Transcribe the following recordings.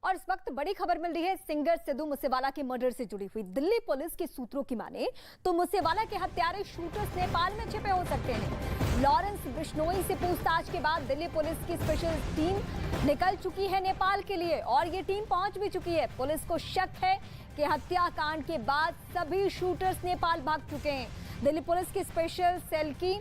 और इस वक्त बड़ी खबर मिल रही है सिंगर सिद्धू मूसेवाला के मर्डर से जुड़ी हुई। दिल्ली पुलिस के सूत्रों की माने तो मूसेवाला के हत्यारे शूटर्स नेपाल में छिपे हो सकते हैं। लॉरेंस बिश्नोई से पूछताछ के बाद दिल्ली पुलिस की स्पेशल टीम निकल चुकी है नेपाल के लिए और ये टीम पहुंच भी चुकी है। पुलिस को शक है कि हत्याकांड के बाद सभी शूटर्स नेपाल भाग चुके हैं। दिल्ली पुलिस की स्पेशल सेल की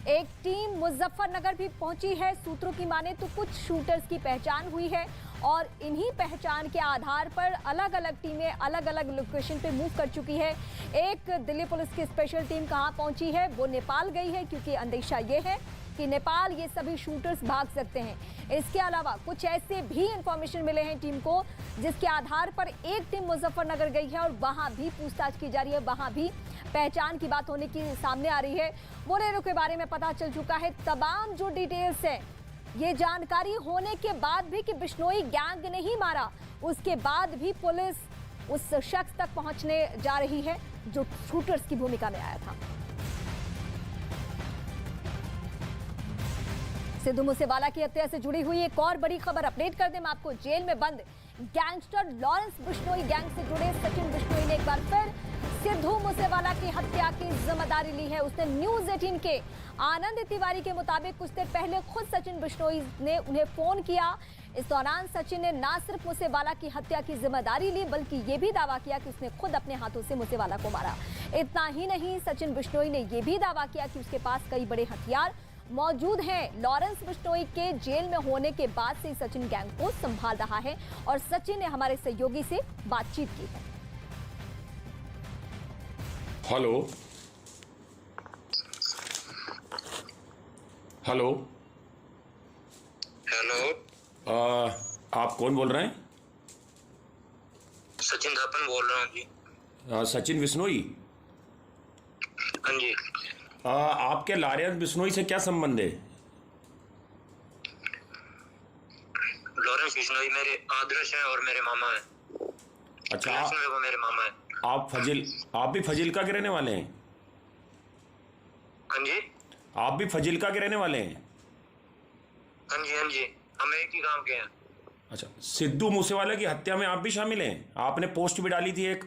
एक टीम मुजफ्फरनगर भी पहुंची है। सूत्रों की माने तो कुछ शूटर्स की पहचान हुई है और इन्हीं पहचान के आधार पर अलग अलग टीमें अलग अलग लोकेशन पे मूव कर चुकी है। एक दिल्ली पुलिस की स्पेशल टीम कहां पहुंची है, वो नेपाल गई है क्योंकि अंदेशा ये है कि नेपाल ये सभी शूटर्स भाग सकते हैं। इसके अलावा कुछ ऐसे भी इंफॉर्मेशन मिले हैं टीम को जिसके आधार पर एक टीम मुजफ्फरनगर गई है और वहां भी पूछताछ की जा रही है, वहां भी पहचान की बात होने की सामने आ रही है। बोलेरो के बारे में पता चल चुका है तमाम जो डिटेल्स है, ये जानकारी होने के बाद भी कि बिश्नोई गैंग ने ही मारा, उसके बाद भी पुलिस उस शख्स तक पहुंचने जा रही है जो शूटर्स की भूमिका में आया था। सिद्धू मूसेवाला की हत्या से जुड़ी हुई एक और बड़ी खबर अपडेट कर दें मैं आपको। जेल में बंद गैंगस्टर लॉरेंस बिश्नोई गैंग से जुड़े सचिन बिश्नोई ने एक बार फिर सिद्धू मूसेवाला की हत्या की जिम्मेदारी ली है। उसने न्यूज़ 18 के आनंद तिवारी के मुताबिक कुछ देर पहले खुद सचिन बिश्नोई ने उन्हें फोन किया। इस दौरान सचिन ने न सिर्फ मूसेवाला की हत्या की जिम्मेदारी ली बल्कि ये भी दावा किया कि उसने खुद अपने हाथों से मूसेवाला को मारा। इतना ही नहीं, सचिन बिश्नोई ने यह भी दावा किया कि उसके पास कई बड़े हथियार मौजूद हैं। लॉरेंस बिश्नोई के जेल में होने के बाद से सचिन गैंग को संभाल रहा है और सचिन ने हमारे सहयोगी से बातचीत की है। हेलो हेलो हेलो, आप कौन बोल रहे हैं? सचिन थापन बोल रहा हूँ जी। सचिन बिश्नोई? हाँ जी। आपके लॉरेंस बिश्नोई से क्या संबंध है? लॉरेंस बिश्नोई मेरे आदर्श हैं और मेरे मामा हैं। अच्छा, वो मेरे मामा हैं। आप भी फजिल्का के रहने वाले हैं? हाँ जी। आप भी फजिल्का के रहने वाले हैं? हाँ जी, हाँ जी, हम एक ही गांव के हैं। अच्छा, सिद्धू मूसेवाला की हत्या में आप भी शामिल हैं? आपने पोस्ट भी डाली थी एक।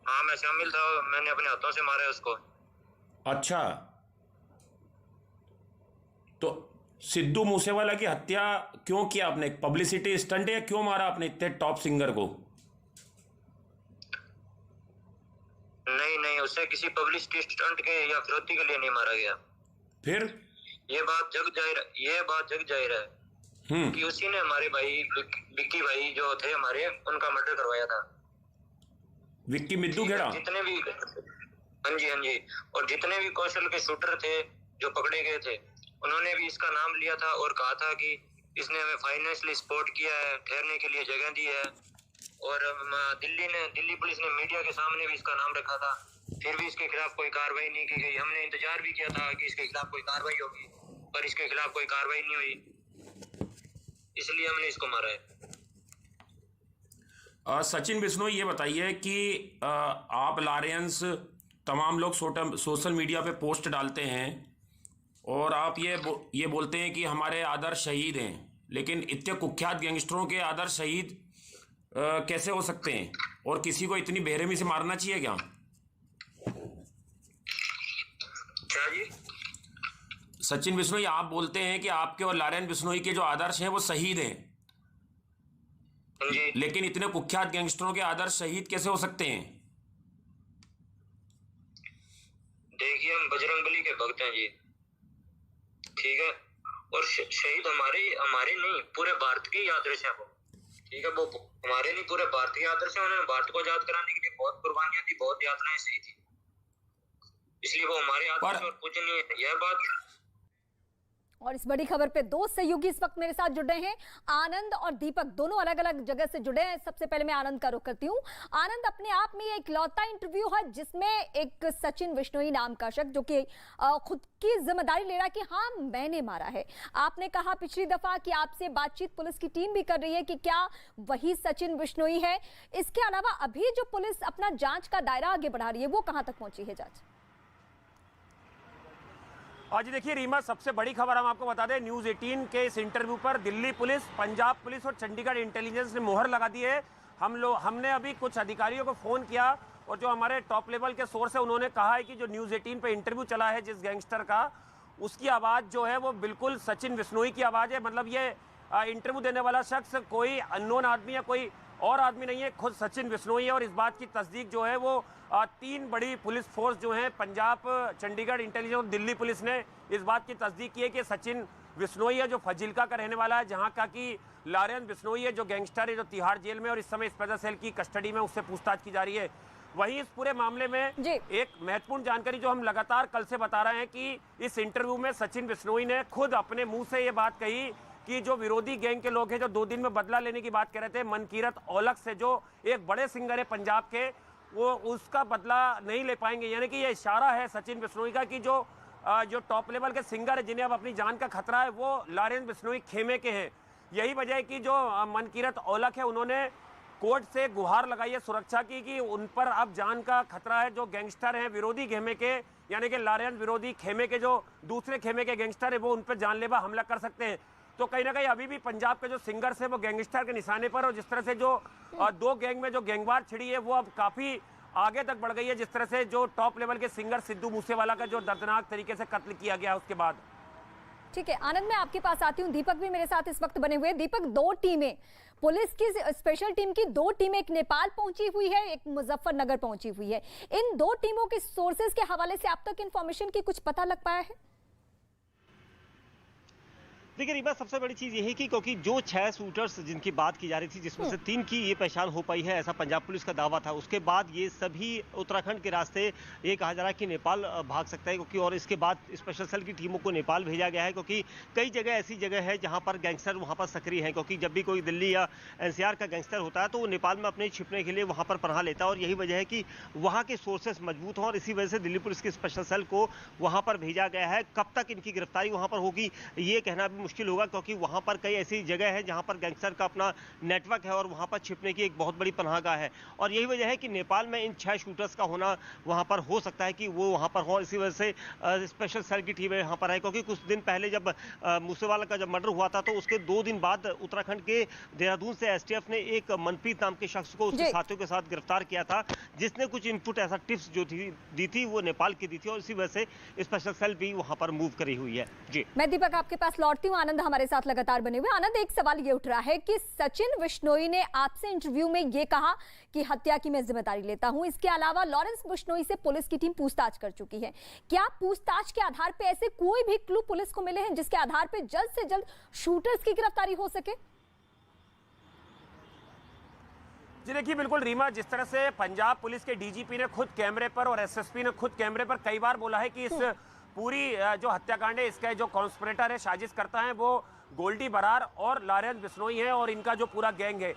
हाँ, मैं शामिल था, मैंने अपने हाथों से मारा है उसको। अच्छा, तो सिद्धू मूसेवाला की हत्या क्यों किया आपने? पब्लिसिटी स्टंट है या क्यों मारा आपने इतने टॉप सिंगर को? नहीं, उससे किसी पब्लिसिटी स्टंट के या फिरौती के लिए नहीं मारा गया। फिर ये बात जग जाहिर है कि उसी ने हमारे भाई विक्की भाई जो थे हमारे, उनका मर्डर करवाया था। विक्की मिद्दू खेड़ा? जितने भी, हाँ जी, और जितने भी कौशल के शूटर थे जो पकड़े गए थे, उन्होंने भी इसका नाम लिया था और कहा था कि इसने हमें फाइनेंशियली सपोर्ट किया है, ठहरने के लिए जगह दी है। और दिल्ली पुलिस ने मीडिया के सामने भी इसका नाम रखा था, फिर भी इसके खिलाफ कोई कार्रवाई नहीं की गई। हमने इंतजार भी किया था कि इसके खिलाफ कोई कार्रवाई होगी, पर इसके खिलाफ कोई कार्रवाई नहीं हुई, इसलिए हमने इसको मारा है। सचिन बिश्नोई, ये बताइए कि आप लॉरेंस, तमाम लोग सोशल मीडिया पे पोस्ट डालते हैं और आप ये बोलते हैं कि हमारे आदर्श शहीद हैं, लेकिन इतने कुख्यात गैंगस्टरों के आदर्श शहीद कैसे हो सकते हैं? और किसी को इतनी बेरहमी से मारना चाहिए क्या? क्या जी? सचिन बिश्नोई, आप बोलते हैं कि आपके और लॉरेंस बिश्नोई के जो आदर्श हैं वो शहीद हैं, जी। लेकिन इतने कुख्यात गैंगस्टरों के आदर्श शहीद कैसे हो सकते हैं? देखिए, हम बजरंगबली के भक्त हैं जी, ठीक है, और शहीद हमारे नहीं, पूरे भारत के आदर्श है वो, ठीक है। वो हमारे नहीं, पूरे भारत के आदर्श है। उन्होंने भारत को आजाद कराने के लिए बहुत कुर्बानियां दी, बहुत यातनाएं सही थी, इसलिए वो हमारे आदर्श और पूजनीय है, यह बात। और इस बड़ी खबर पे दो सहयोगी इस वक्त मेरे साथ जुड़े हैं, आनंद और दीपक, दोनों अलग अलग जगह से जुड़े हैं। सबसे पहले मैं आनंद का रुख करती हूँ। आनंद, अपने आप में एक लौता इंटरव्यू है जिसमें एक सचिन बिश्नोई नाम का शख्स जो कि खुद की जिम्मेदारी ले रहा है कि हाँ मैंने मारा है। आपने कहा पिछली दफा कि आपसे बातचीत पुलिस की टीम भी कर रही है कि क्या वही सचिन बिश्नोई है। इसके अलावा अभी जो पुलिस अपना जांच का दायरा आगे बढ़ा रही है वो कहां तक पहुंची है जांच? आज देखिए रीमा, सबसे बड़ी खबर हम आपको बता दें, न्यूज़ 18 के इस इंटरव्यू पर दिल्ली पुलिस, पंजाब पुलिस और चंडीगढ़ इंटेलिजेंस ने मोहर लगा दी है। हमने अभी कुछ अधिकारियों को फ़ोन किया और जो हमारे टॉप लेवल के सोर्स है उन्होंने कहा है कि जो न्यूज़ 18 पे इंटरव्यू चला है जिस गैंगस्टर का, उसकी आवाज़ जो है वो बिल्कुल सचिन बिश्नोई की आवाज़ है। मतलब ये इंटरव्यू देने वाला शख्स कोई अननोन आदमी या कोई और आदमी नहीं है, खुद सचिन बिश्नोई है। और इस बात की तस्दीक जो है वो 3 बड़ी पुलिस फोर्स जो है, पंजाब, चंडीगढ़ इंटेलिजेंस और दिल्ली पुलिस ने इस बात की तस्दीक की है कि सचिन बिश्नोई है जो फजील्का का रहने वाला है, जहां का कि लारेंस बिश्नोई है जो गैंगस्टर है, जो तिहाड़ जेल में और इस समय स्पेशल सेल की कस्टडी में, उससे पूछताछ की जा रही है। वहीं इस पूरे मामले में एक महत्वपूर्ण जानकारी जो हम लगातार कल से बता रहे हैं कि इस इंटरव्यू में सचिन बिश्नोई ने खुद अपने मुंह से ये बात कही कि जो विरोधी गैंग के लोग हैं जो 2 दिन में बदला लेने की बात कर रहे थे, मनकीरत औलख से जो एक बड़े सिंगर है पंजाब के, वो उसका बदला नहीं ले पाएंगे। यानी कि ये इशारा है सचिन बिश्नोई का कि जो टॉप लेवल के सिंगर है जिन्हें अब अपनी जान का खतरा है, वो लारेंस बिश्नोई खेमे के हैं। यही वजह है कि जो मनकीरत औलख है उन्होंने कोर्ट से गुहार लगाई है सुरक्षा की कि उन पर अब जान का खतरा है। जो गैंगस्टर हैं विरोधी खेमे के, यानी कि लारेंस विरोधी खेमे के जो दूसरे खेमे के गैंगस्टर है, वो उन पर जानलेवा हमला कर सकते हैं। तो कहीं ना कहीं अभी भी पंजाब के जो सिंगर्स है वो गैंगस्टर के निशाने पर, और जिस तरह से जो 2 गैंग में जो गैंगवार छिड़ी है वो अब काफ़ी आगे तक बढ़ गई है। जिस तरह से जो टॉप लेवल के सिंगर सिद्धू मूसेवाला का जो दर्दनाक तरीके से कत्ल किया गया उसके बाद। ठीक है आनंद, मैं आपके पास आती हूँ। दीपक भी मेरे साथ इस वक्त बने हुए हैं। दीपक, 2 टीमें, पुलिस की स्पेशल टीम की 2 टीमें, एक नेपाल पहुंची हुई है, एक मुजफ्फरनगर पहुंची हुई है। इन 2 टीमों के सोर्सेज के हवाले से आप तक इंफॉर्मेशन की कुछ पता लग पाया है? देखिए रीबा, सबसे बड़ी चीज़ यही कि क्योंकि जो 6 शूटर्स जिनकी बात की जा रही थी, जिसमें से 3 की ये पहचान हो पाई है, ऐसा पंजाब पुलिस का दावा था। उसके बाद ये सभी उत्तराखंड के रास्ते ये कहा जा रहा है कि नेपाल भाग सकता है, क्योंकि और इसके बाद स्पेशल सेल की टीमों को नेपाल भेजा गया है, क्योंकि कई जगह ऐसी जगह है जहाँ पर गैंगस्टर वहाँ पर सक्रिय हैं। क्योंकि जब भी कोई दिल्ली या NCR का गैंगस्टर होता है तो वो नेपाल में अपने छिपने के लिए वहाँ पर पनाह लेता है, और यही वजह है कि वहाँ के सोर्सेस मजबूत हों, और इसी वजह से दिल्ली पुलिस की स्पेशल सेल को वहाँ पर भेजा गया है। कब तक इनकी गिरफ्तारी वहाँ पर होगी ये कहना भी मुश्किल होगा, क्योंकि वहां पर कई ऐसी जगह है जहां पर गैंगस्टर का अपना नेटवर्क है और वहां पर छिपने की एक बहुत बड़ी पनाहगाह है। और यही वजह है कि नेपाल में इन 6 शूटर्स का होना वहां पर हो सकता है कि वो वहां पर हो। इसी वजह से स्पेशल सेल की टीमें यहां पर है, क्योंकि कुछ दिन पहले जब मूसेवाला का जब मर्डर हुआ था तो उसके 2 दिन बाद उत्तराखंड के देहरादून से STF ने एक मनप्रीत नाम के शख्स को उसके साथियों के साथ गिरफ्तार किया था, जिसने कुछ इनपुट ऐसा टिप्स जो दी थी वो नेपाल की दी थी, और इसी वजह से स्पेशल सेल भी वहां पर मूव करी हुई है। जी, मैं दीपक आपके पास लौटती हूँ। आनंद हमारे साथ लगातार बने हुए। आनंद, एक सवाल ये उठ रहा है कि सचिन बिश्नोई ने आपसे इंटरव्यू में ये कहा कि हत्या की मैं जिम्मेदारी लेता हूं। इसके अलावा लारेंस बिश्नोई से पुलिस की टीम पूछताछ कर चुकी है। क्या पूछताछ के आधार पे ऐसे कोई भी क्लू पुलिस को मिले हैं जिसके आधार पे जल्द से जल्द शूटर्स की गिरफ्तारी हो सके? जी देखिए, बिल्कुल रीमा, जिस तरह से पंजाब पुलिस के DGP ने खुद कैमरे पर और SSP ने खुद कैमरे पर कई बार बोला है कि इस पूरी जो हत्याकांड है, इसका जो कॉन्स्पिरेटर है, साजिश करता है, वो गोल्डी बरार और लारेंस बिश्नोई है और इनका जो पूरा गैंग है।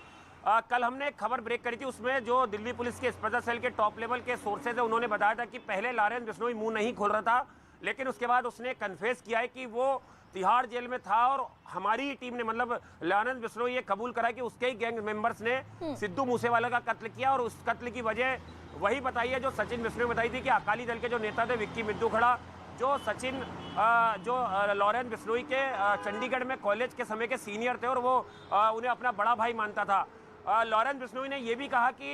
कल हमने एक खबर ब्रेक करी थी, उसमें जो दिल्ली पुलिस के स्पेशल सेल के टॉप लेवल के सोर्सेज है उन्होंने बताया था कि पहले लारेंस बिश्नोई मुंह नहीं खोल रहा था, लेकिन उसके बाद उसने कन्फेस किया है कि वो तिहाड़ जेल में था, और हमारी टीम ने, मतलब लारेंस बिश्नोई ये कबूल करा कि उसके ही गैंग मेंबर्स ने सिद्धू मूसेवाला का कत्ल किया, और उस कत्ल की वजह वही बताई है जो सचिन बिश्नोई बताई थी कि अकाली दल के जो नेता थे विक्की मिद्दू खड़ा, जो सचिन जो लारेंस बिश्नोई के चंडीगढ़ में कॉलेज के समय के सीनियर थे और वो उन्हें अपना बड़ा भाई मानता था। लारेंस बिश्नोई ने ये भी कहा कि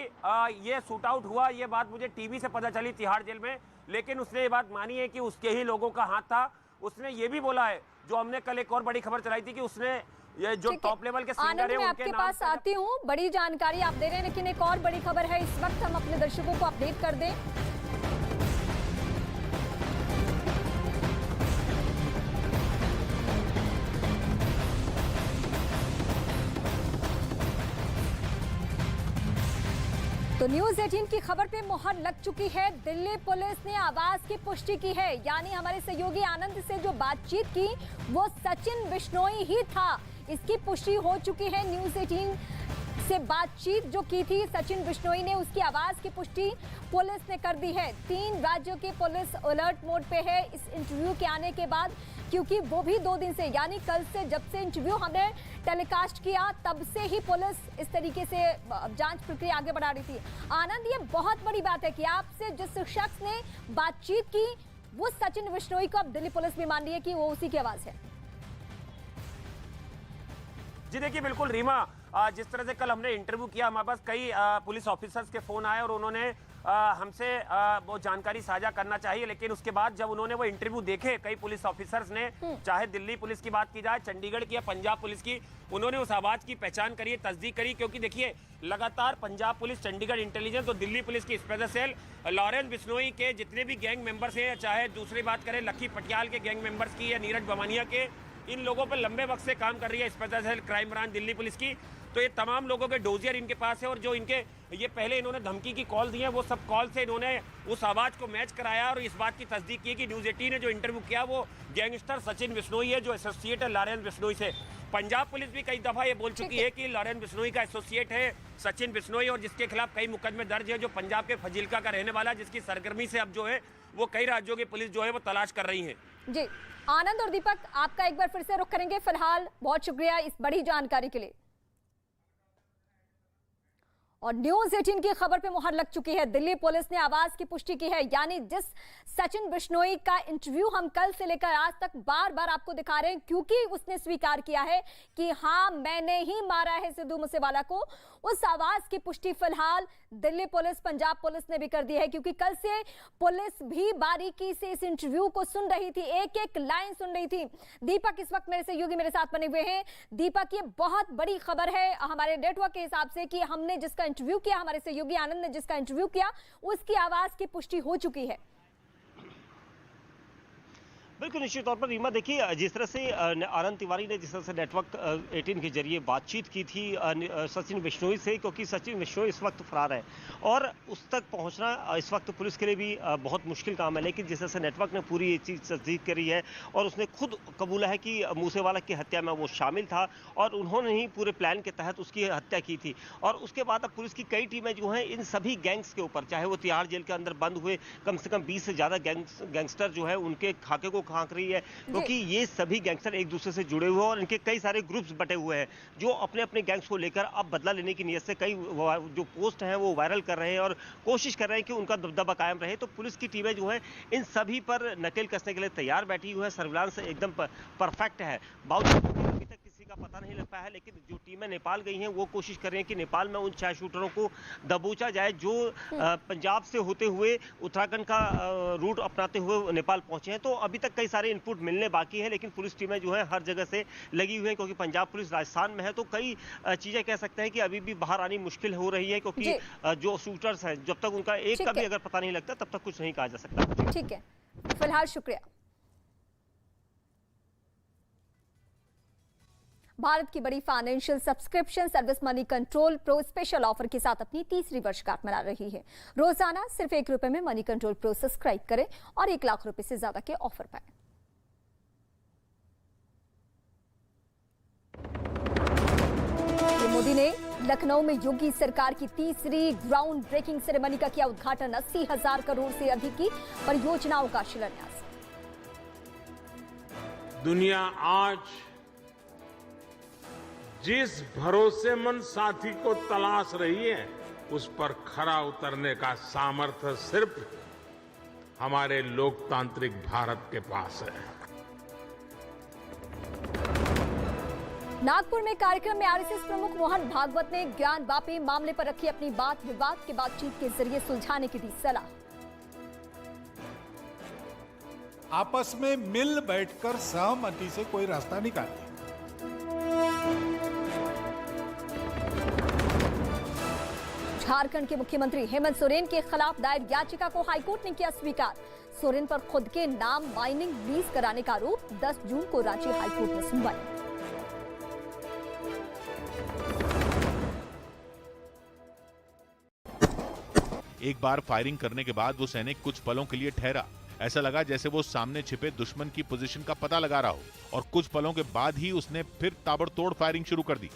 ये शूट आउट हुआ, ये बात मुझे टीवी से पता चली तिहाड़ जेल में, लेकिन उसने ये बात मानी है कि उसके ही लोगों का हाथ था। उसने ये भी बोला है, जो हमने कल एक और बड़ी खबर चलाई थी, कि उसने ये जो टॉप लेवल के सिंगर है मैं आपके पास आती हूँ। बड़ी जानकारी आप दे रहे हैं, लेकिन एक और बड़ी खबर है इस वक्त, हम अपने दर्शकों को अपडेट कर दें। तो न्यूज़ 18 की खबर पे मोहर लग चुकी है। दिल्ली पुलिस ने आवाज की पुष्टि की है, यानी हमारे सहयोगी आनंद से जो बातचीत की वो सचिन बिश्नोई ही था, इसकी पुष्टि हो चुकी है। न्यूज़ 18 से बातचीत जो की थी सचिन बिश्नोई ने, उसकी आवाज की पुष्टि पुलिस ने कर दी है। 3 राज्यों की पुलिस अलर्ट मोड पे है इस इंटरव्यू के आने के बाद, क्योंकि वो भी 2 दिन से, यानी कल से, जब से इंटरव्यू हमने टेलीकास्ट किया तब से ही पुलिस इस तरीके से जांच प्रक्रिया आगे बढ़ा रही थी। आनंद, ये बहुत बड़ी बात है कि आपसे जिस शख्स ने बातचीत की वो सचिन बिश्नोई को अब दिल्ली पुलिस भी मान रही है कि वो उसी की आवाज है। जी देखिए, बिल्कुल रीमा, जिस तरह से कल हमने इंटरव्यू किया, हमारे पास कई पुलिस ऑफिसर्स के फोन आए और उन्होंने हमसे वो जानकारी साझा करना चाहिए, लेकिन उसके बाद जब उन्होंने वो इंटरव्यू देखे कई पुलिस ऑफिसर्स ने, चाहे दिल्ली पुलिस की बात की जाए, चंडीगढ़ की या पंजाब पुलिस की, उन्होंने उस आवाज की पहचान करी, तस्दीक करी। क्योंकि देखिए, लगातार पंजाब पुलिस, चंडीगढ़ इंटेलिजेंस और दिल्ली पुलिस की स्पेशल सेल लॉरेंस बिश्नोई के जितने भी गैंग मेंबर्स हैं, चाहे दूसरी बात करें लक्की पटियाल के गैंग मेंबर्स की या नीरज बवानिया के, इन लोगों पर लंबे वक्त से काम कर रही है special cell crime branch Delhi police की। तो ये तमाम लोगों के डोजियर इनके पास है और जो इनके ये पहले इन्होंने धमकी की कॉल दी है, वो सब कॉल से इन्होंने उस आवाज को मैच कराया और इस बात की तस्दीक की कि न्यूज़ 18 ने जो इंटरव्यू किया वो गैंगस्टर सचिन बिश्नोई है, जो एसोसिएट है लॉरेंस बिश्नोई से। पंजाब पुलिस भी कई दफा ये बोल चुकी है कि लॉरेंस बिश्नोई का एसोसिएट है सचिन बिश्नोई और जिसके खिलाफ कई मुकदमे दर्ज है, जो पंजाब के फजीलका का रहने वाला, जिसकी सरगर्मी से अब जो है वो कई राज्यों की पुलिस जो है वो तलाश कर रही है। जी, आनंद और दीपक, आपका एक बार फिर से रुख करेंगे। फिलहाल बहुत शुक्रिया इस बड़ी जानकारी के लिए। और न्यूज़ 18 की खबर पे मुहर लग चुकी है। दिल्ली पुलिस ने आवाज की पुष्टि की है, यानी जिस सचिन बिश्नोई का इंटरव्यू हम कल से लेकर आज तक बार बार आपको दिखा रहे हैं, क्योंकि उसने स्वीकार किया है कि हाँ मैंने ही मारा है सिद्धू मूसेवाला को, उस आवाज की पुष्टि फिलहाल दिल्ली पुलिस, पंजाब पुलिस ने भी कर दी है। क्योंकि कल से पुलिस भी बारीकी से इस इंटरव्यू को सुन रही थी, एक एक लाइन सुन रही थी। दीपक इस वक्त मेरे सहयोगी मेरे साथ बने हुए हैं। दीपक, ये बहुत बड़ी खबर है हमारे नेटवर्क के हिसाब से कि हमने जिसका इंटरव्यू किया, हमारे सहयोगी आनंद ने जिसका इंटरव्यू किया, उसकी आवाज की पुष्टि हो चुकी है। बिल्कुल निश्चित तौर पर रीमा, देखिए जिस तरह से आनंद तिवारी ने जिस तरह से नेटवर्क 18 के जरिए बातचीत की थी सचिन बिश्नोई से, क्योंकि सचिन बिश्नोई इस वक्त फरार है और उस तक पहुंचना इस वक्त पुलिस के लिए भी बहुत मुश्किल काम है। लेकिन जिस तरह से नेटवर्क ने पूरी ये चीज़ तस्दीक करी है और उसने खुद कबूला है कि मूसेवाला की हत्या में वो शामिल था और उन्होंने ही पूरे प्लान के तहत उसकी हत्या की थी। और उसके बाद अब पुलिस की कई टीमें जो हैं इन सभी गैंग्स के ऊपर, चाहे वो तिहाड़ जेल के अंदर बंद हुए कम से कम 20 से ज़्यादा गैंगस्टर जो है उनके खाके को खाक रही है, क्योंकि ये सभी गैंगस्टर एक दूसरे से जुड़े हुए हैं और इनके कई सारे ग्रुप्स बटे हुए हैं जो अपने अपने गैंग्स को लेकर अब बदला लेने की नीयत से कई जो पोस्ट हैं वो वायरल कर रहे हैं और कोशिश कर रहे हैं कि उनका दबदबा कायम रहे। तो पुलिस की टीमें जो है इन सभी पर नकेल कसने के लिए तैयार बैठी हुई है। सर्विलांस एकदम परफेक्ट है, बावजूद अभी तक किसी का पता नहीं लग पाया है। लेकिन जो टीमें नेपाल गई हैं वो कोशिश कर रही हैं कि नेपाल में उन 6 शूटरों को दबोचा जाए जो पंजाब से होते हुए उत्तराखंड का रूट अपनाते हुए नेपाल पहुंचे हैं। तो अभी तक कई सारे इनपुट मिलने बाकी है, लेकिन पुलिस टीमें जो है हर जगह से लगी हुई है, क्योंकि पंजाब पुलिस राजस्थान में है। तो कई चीजें कह सकते हैं कि अभी भी बाहर आनी मुश्किल हो रही है, क्योंकि जो शूटर्स हैं जब तक उनका एक का भी अगर पता नहीं लगता तब तक कुछ नहीं कहा जा सकता। ठीक है, फिलहाल शुक्रिया। भारत की बड़ी financial subscription service money control pro special offer के साथ अपनी तीसरी वर्षगांठ मना रही है। रोजाना सिर्फ ₹1 में मनी कंट्रोल प्रो सब्सक्राइब करें और ₹1 लाख से ज्यादा के ऑफर पाएं। मोदी ने लखनऊ में योगी सरकार की तीसरी ग्राउंड ब्रेकिंग सेरेमनी का किया उद्घाटन। 80,000 करोड़ से अधिक की परियोजनाओं का शिलान्यास। दुनिया आज जिस भरोसेमंद साथी को तलाश रही है उस पर खरा उतरने का सामर्थ्य सिर्फ हमारे लोकतांत्रिक भारत के पास है। नागपुर में कार्यक्रम में आरएसएस प्रमुख मोहन भागवत ने ज्ञान वापी मामले पर रखी अपनी बात, विवाद के बातचीत के जरिए सुलझाने की दी सलाह। आपस में मिल बैठकर सहमति से कोई रास्ता निकाले। झारखंड के मुख्यमंत्री हेमंत सोरेन के खिलाफ दायर याचिका को हाईकोर्ट ने किया स्वीकार। सोरेन पर खुद के नाम माइनिंग लीज कराने का आरोप। 10 जून को रांची हाईकोर्ट में सुनवाई। एक बार फायरिंग करने के बाद वो सैनिक कुछ पलों के लिए ठहरा। ऐसा लगा जैसे वो सामने छिपे दुश्मन की पोजीशन का पता लगा रहा हो, और कुछ पलों के बाद ही उसने फिर ताबड़तोड़ फायरिंग शुरू कर दी।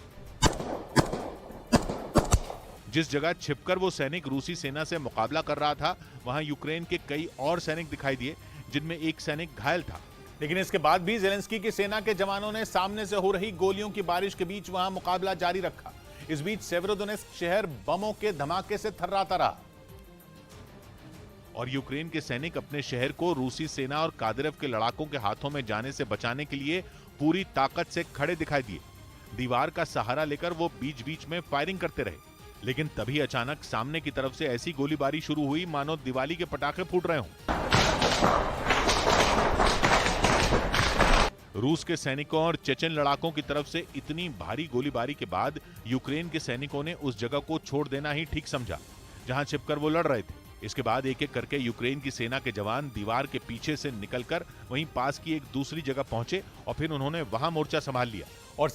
जिस जगह छिपकर वो सैनिक रूसी सेना से मुकाबला कर रहा था, वहां यूक्रेन के कई और सैनिक दिखाई दिए, जिनमें एक सैनिक घायल था। लेकिन इसके बाद भी ज़ेलेंस्की की सेना के जवानों ने सामने से हो रही गोलियों की बारिश के बीच वहां मुकाबला जारी रखा। इस बीच सेवेरोडोनेस्क शहर बमों के धमाके से थर्राता रहा। और यूक्रेन के सैनिक अपने शहर को रूसी सेना और कादिरेव के लड़ाकों के हाथों में जाने से बचाने के लिए पूरी ताकत से खड़े दिखाई दिए। दीवार का सहारा लेकर वो बीच बीच में फायरिंग करते रहे, लेकिन तभी अचानक सामने की तरफ से ऐसी गोलीबारी शुरू हुई मानो दिवाली के पटाखे फूट रहे हों। रूस के सैनिकों और चेचन लड़ाकों की तरफ से इतनी भारी गोलीबारी के बाद यूक्रेन के सैनिकों ने उस जगह को छोड़ देना ही ठीक समझा जहां छिपकर वो लड़ रहे थे। इसके बाद एक एक करके यूक्रेन की सेना के जवान दीवार के पीछे से निकलकर वहीं पास की एक दूसरी जगह पहुंचे और फिर उन्होंने वहां मोर्चा संभाल लिया। और